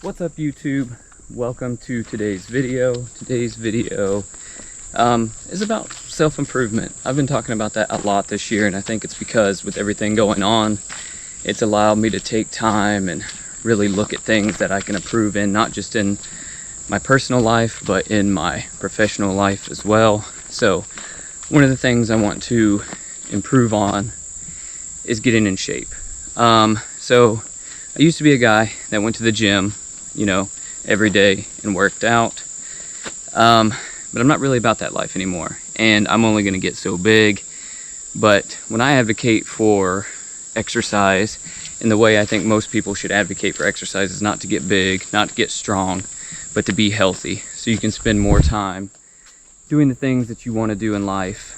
What's up, YouTube? Welcome to today's video. Today's video is about self-improvement. I've been talking about that a lot this year, and I think it's because with everything going on, it's allowed me to take time and really look at things that I can improve in, not just in my personal life, but in my professional life as well. So one of the things I want to improve on is getting in shape. So I used to be a guy that went to the gym, you know, every day and worked out. But I'm not really about that life anymore, and I'm only going to get so big. But when I advocate for exercise, in the way I think most people should advocate for exercise, is not to get big, not to get strong, but to be healthy, so you can spend more time doing the things that you want to do in life,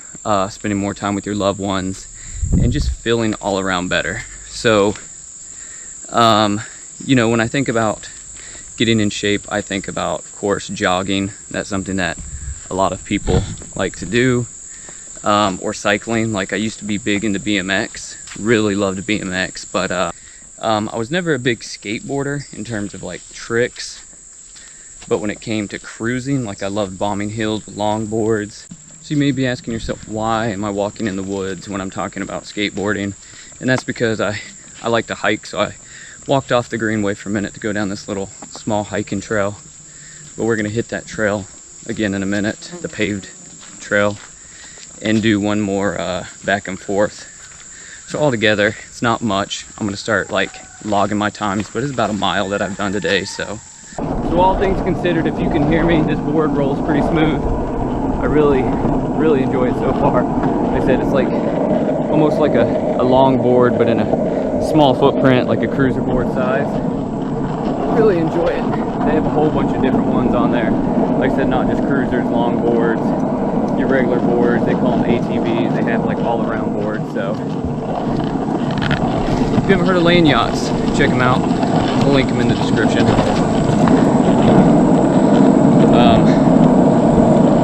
spending more time with your loved ones, and just feeling all around better. So you know, when I think about getting in shape, I think about, of course, jogging. That's something that a lot of people like to do, or cycling. Like, I used to be big into BMX, really loved BMX, but I was never a big skateboarder in terms of like tricks. But when it came to cruising, like, I loved bombing hills with longboards. So you may be asking yourself, why am I walking in the woods when I'm talking about skateboarding? And that's because I like to hike, so I walked off the greenway for a minute to go down this little small hiking trail. But we're gonna hit that trail again in a minute, the paved trail, and do one more back and forth. So altogether, it's not much. I'm gonna start like logging my times, but it's about a mile that I've done today. So all things considered, if you can hear me, this board rolls pretty smooth. I really enjoy it so far. Like I said, it's like almost like a long board, but in a small footprint, like a cruiser board size. Really enjoy it. They have a whole bunch of different ones on there. Like I said, not just cruisers, long boards, your regular boards. They call them ATVs. They have like all around boards. So if you haven't heard of LANDYACHTZ, check them out. I'll link them in the description.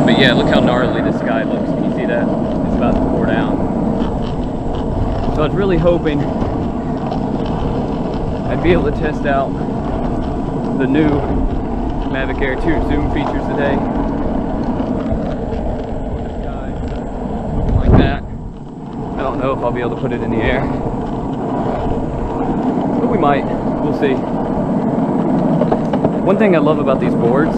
But yeah, look how gnarly this sky looks. Can you see that? It's about to pour down. So I was really hoping I'd be able to test out the new Mavic Air 2 zoom features today. The sky looking like that. I don't know if I'll be able to put it in the air, but we might. We'll see. One thing I love about these boards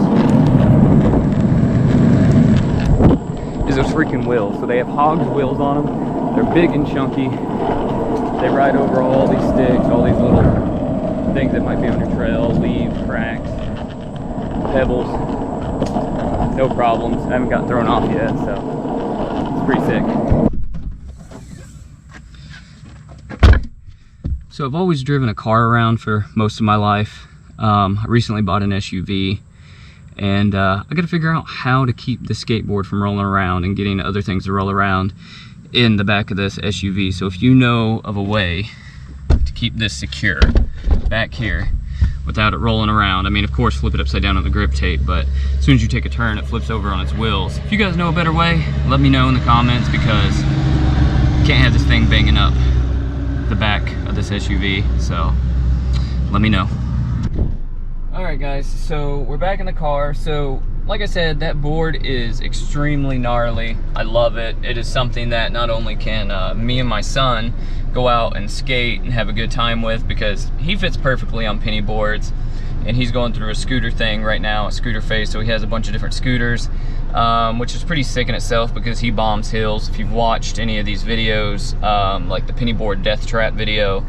is those freaking wheels. So they have hogs wheels on them. They're big and chunky. They ride over all these sticks, all these little things that might be on your trail, leaves, cracks, pebbles. No problems. I haven't got thrown off yet, so it's pretty sick. So I've always driven a car around for most of my life. I recently bought an SUV, and I got to figure out how to keep the skateboard from rolling around and getting other things to roll around in the back of this SUV. So if you know of a way to keep this secure back here without it rolling around, I mean, of course, flip it upside down on the grip tape, but as soon as you take a turn, it flips over on its wheels. If you guys know a better way, let me know in the comments, because you can't have this thing banging up the back of this SUV, so let me know. All right, guys, so we're back in the car. So like I said, that board is extremely gnarly. I love it. It is something that not only can me and my son go out and skate and have a good time with, because he fits perfectly on penny boards, and he's going through a scooter thing right now, a scooter phase, so he has a bunch of different scooters, which is pretty sick in itself because he bombs hills. If you've watched any of these videos, like the penny board death trap video,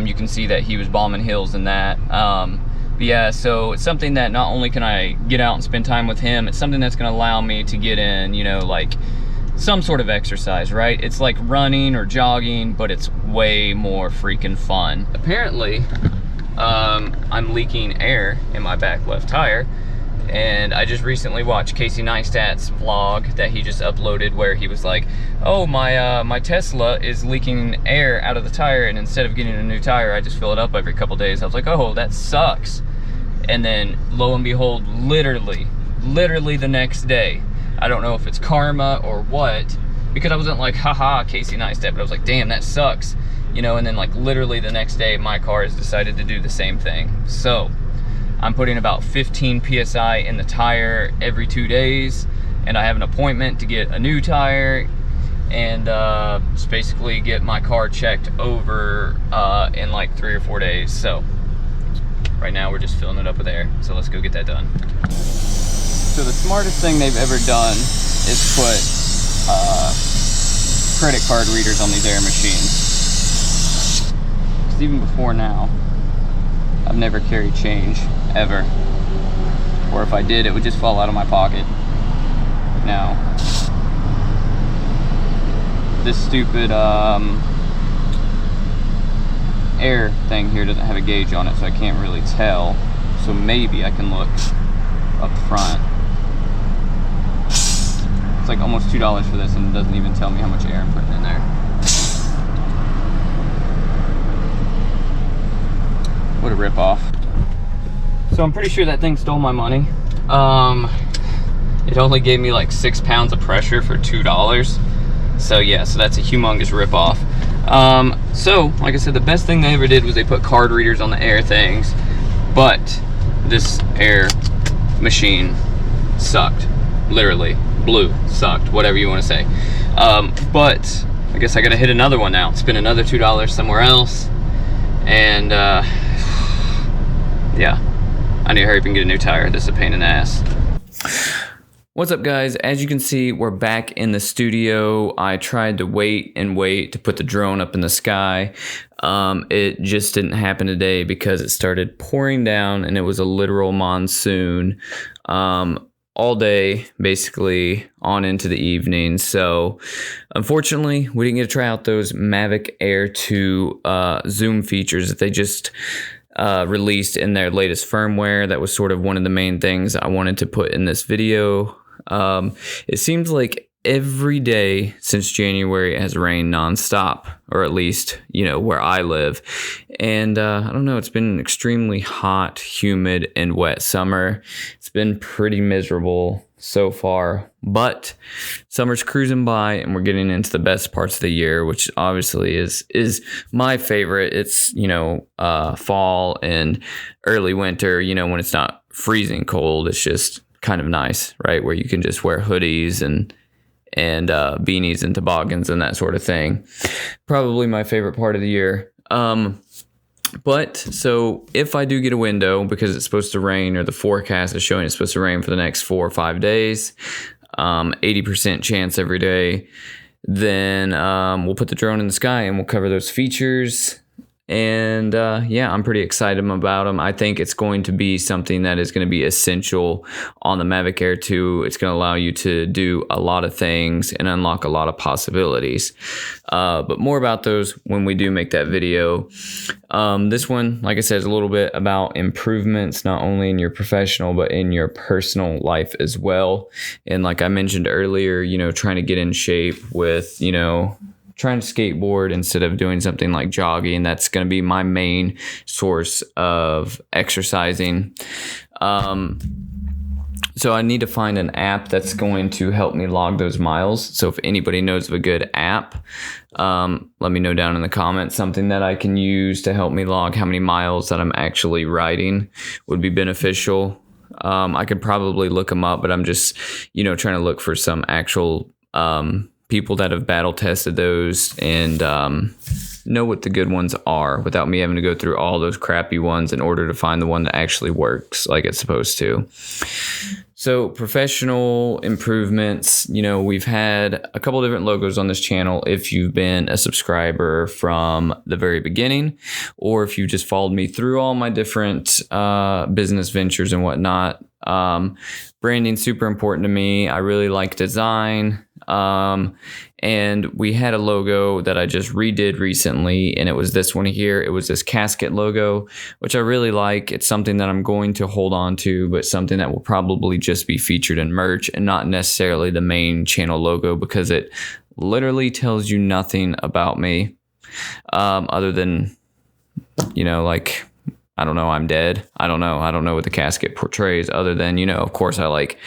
you can see that he was bombing hills in that. But yeah, so it's something that not only can I get out and spend time with him, it's something that's going to allow me to get in, you know, like some sort of exercise, right? It's like running or jogging, but it's way more freaking fun. Apparently, I'm leaking air in my back left tire, and I just recently watched Casey Neistat's vlog that he just uploaded, where he was like, oh, my Tesla is leaking air out of the tire, and instead of getting a new tire, I just fill it up every couple days. I was like, oh, that sucks. And then lo and behold, literally the next day, I don't know if it's karma or what, because I wasn't like, haha, Casey Neistat, but I was like, damn, that sucks, you know. And then like literally the next day, my car has decided to do the same thing. So I'm putting about 15 PSI in the tire every 2 days, and I have an appointment to get a new tire and just basically get my car checked over in like 3 or 4 days. So right now we're just filling it up with air. So let's go get that done. So the smartest thing they've ever done is put credit card readers on these air machines. Because even before now, I've never carried change, ever. Or if I did, it would just fall out of my pocket. Now, this stupid air thing here doesn't have a gauge on it, so I can't really tell. So maybe I can look up front. It's like almost $2 for this, and it doesn't even tell me how much air I'm putting in there. What a ripoff. So I'm pretty sure that thing stole my money. It only gave me like 6 pounds of pressure for $2. So yeah, so that's a humongous ripoff. So like I said, the best thing they ever did was they put card readers on the air things, but this air machine sucked. Literally, sucked, whatever you want to say. But I guess I gotta hit another one now, spend another $2 somewhere else, and yeah, I need to hurry up and get a new tire. This is a pain in the ass. What's up, guys? As you can see, we're back in the studio. I tried to wait to put the drone up in the sky. It just didn't happen today because it started pouring down, and it was a literal monsoon all day, basically on into the evening. So unfortunately, we didn't get to try out those Mavic Air 2 zoom features that they just released in their latest firmware. That was sort of one of the main things I wanted to put in this video. It seems like every day since January it has rained nonstop, or at least, you know, where I live. And I don't know, it's been an extremely hot, humid, and wet summer. It's been pretty miserable so far, but summer's cruising by and we're getting into the best parts of the year, which obviously is my favorite. It's, you know, fall and early winter, you know, when it's not freezing cold. It's just kind of nice, right? Where you can just wear hoodies and beanies and toboggans and that sort of thing. Probably my favorite part of the year. But so if I do get a window, because it's supposed to rain, or the forecast is showing it's supposed to rain for the next 4 or 5 days, 80% chance every day, then we'll put the drone in the sky and we'll cover those features. And yeah, I'm pretty excited about them. I think it's going to be something that is going to be essential on the Mavic Air 2. It's going to allow you to do a lot of things and unlock a lot of possibilities. But more about those when we do make that video. This one, like I said, is a little bit about improvements, not only in your professional, but in your personal life as well. And like I mentioned earlier, you know, trying to get in shape with, you know, trying to skateboard instead of doing something like jogging. That's going to be my main source of exercising. So I need to find an app that's going to help me log those miles. So if anybody knows of a good app, let me know down in the comments. Something that I can use to help me log how many miles that I'm actually riding would be beneficial. I could probably look them up, but I'm just, you know, trying to look for some actual people that have battle tested those and know what the good ones are without me having to go through all those crappy ones in order to find the one that actually works like it's supposed to. So professional improvements, you know, we've had a couple different logos on this channel. If you've been a subscriber from the very beginning, or if you just followed me through all my different business ventures and whatnot, branding super important to me. I really like design. And we had a logo that I just redid recently, and it was this one here. It was this casket logo, which I really like. It's something that I'm going to hold on to, but something that will probably just be featured in merch and not necessarily the main channel logo, because it literally tells you nothing about me, other than, you know, like, I don't know, I'm dead. I don't know what the casket portrays, other than, you know, of course I like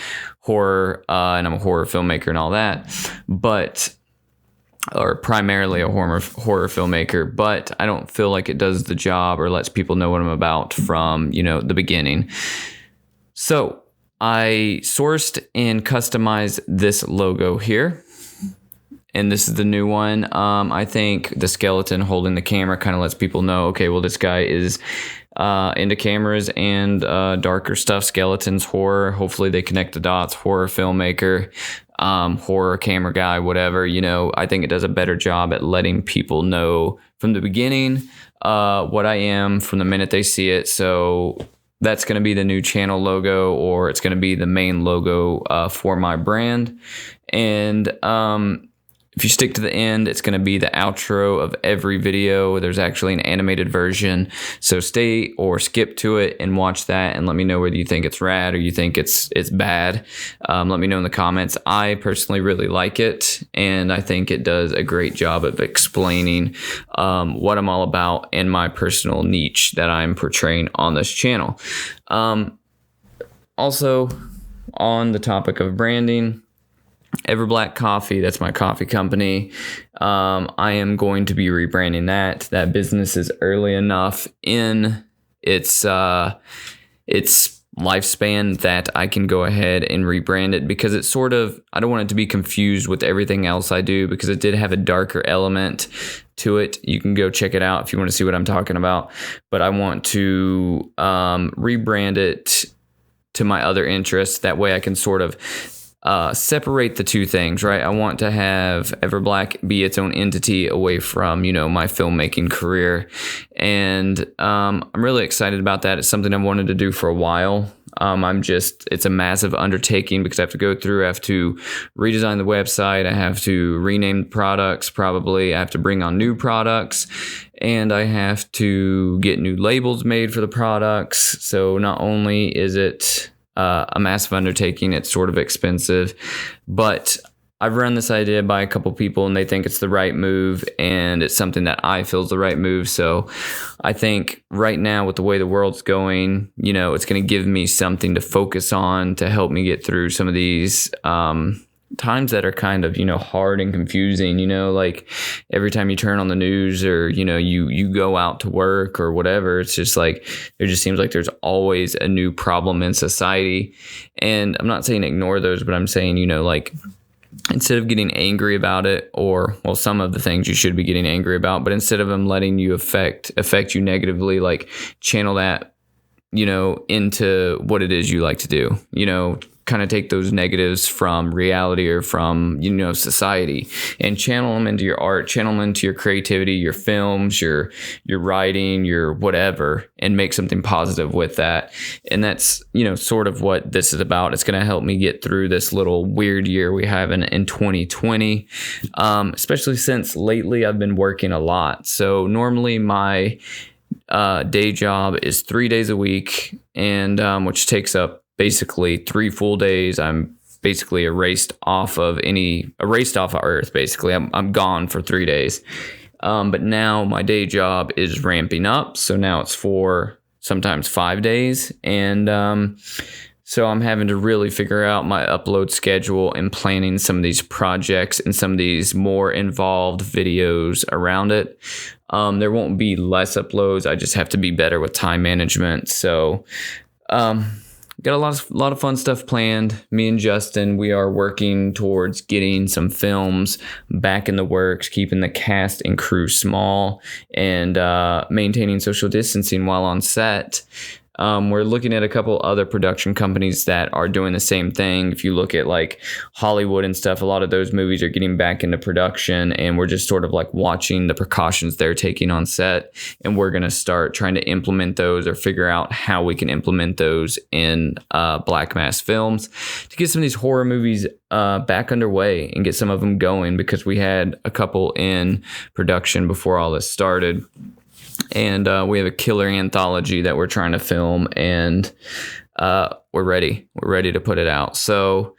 horror, and I'm a horror filmmaker and all that. But or primarily a horror filmmaker, but I don't feel like it does the job or lets people know what I'm about from, the beginning. So I sourced and customized this logo here. And this is the new one. I think the skeleton holding the camera kind of lets people know, okay, well, this guy is into cameras and darker stuff, skeletons, horror. Hopefully they connect the dots, horror filmmaker, horror camera guy, whatever. I think it does a better job at letting people know from the beginning what I am from the minute they see it. So that's going to be the new channel logo, or it's going to be the main logo for my brand. And if you stick to the end, it's going to be the outro of every video. There's actually an animated version. So stay or skip to it and watch that, and let me know whether you think it's rad or you think it's bad. Let me know in the comments. I personally really like it, and I think it does a great job of explaining what I'm all about and my personal niche that I'm portraying on this channel. Also, on the topic of branding, Everblack Coffee, that's my coffee company. I am going to be rebranding that. That business is early enough in its lifespan that I can go ahead and rebrand it, because it's sort of, I don't want it to be confused with everything else I do, because it did have a darker element to it. You can go check it out if you want to see what I'm talking about. But I want to rebrand it to my other interests. That way I can sort of separate the two things, right? I want to have Everblack be its own entity away from, my filmmaking career. And I'm really excited about that. It's something I've wanted to do for a while. It's a massive undertaking, because I have to go through, I have to redesign the website, I have to rename products, probably, I have to bring on new products, and I have to get new labels made for the products. So not only is it a massive undertaking, it's sort of expensive, but I've run this idea by a couple people and they think it's the right move, and it's something that I feel is the right move. So I think right now, with the way the world's going, it's going to give me something to focus on to help me get through some of these times that are kind of, hard and confusing, like every time you turn on the news, or, you go out to work or whatever, it's just like, it just seems like there's always a new problem in society. And I'm not saying ignore those, but I'm saying, like, instead of getting angry about it, or, well, some of the things you should be getting angry about, but instead of them letting you affect you negatively, like, channel that, into what it is you like to do, kind of take those negatives from reality or from, society, and channel them into your art, channel them into your creativity, your films, your writing, your whatever, and make something positive with that. And that's, sort of what this is about. It's going to help me get through this little weird year we have in 2020, especially since lately I've been working a lot. So normally my day job is 3 days a week, and which takes up basically 3 full days. I'm basically erased off of Earth. Basically, I'm gone for 3 days. But now my day job is ramping up, so now it's for sometimes 5 days, and so I'm having to really figure out my upload schedule and planning some of these projects and some of these more involved videos around it. There won't be less uploads. I just have to be better with time management. So, got a lot of fun stuff planned. Me and Justin, we are working towards getting some films back in the works, keeping the cast and crew small, and maintaining social distancing while on set. We're looking at a couple other production companies that are doing the same thing. If you look at like Hollywood and stuff, a lot of those movies are getting back into production, and we're just sort of like watching the precautions they're taking on set. And we're going to start trying to implement those, or figure out how we can implement those in Black Mass Films to get some of these horror movies back underway and get some of them going, because we had a couple in production before all this started. And we have a killer anthology that we're trying to film, and we're ready. We're ready to put it out. So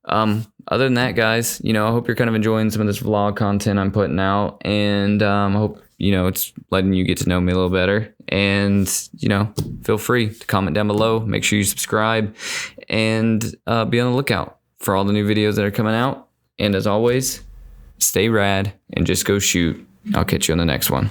other than that, guys, I hope you're kind of enjoying some of this vlog content I'm putting out, and I hope, it's letting you get to know me a little better. And, feel free to comment down below. Make sure you subscribe, and be on the lookout for all the new videos that are coming out. And as always, stay rad, and just go shoot. I'll catch you on the next one.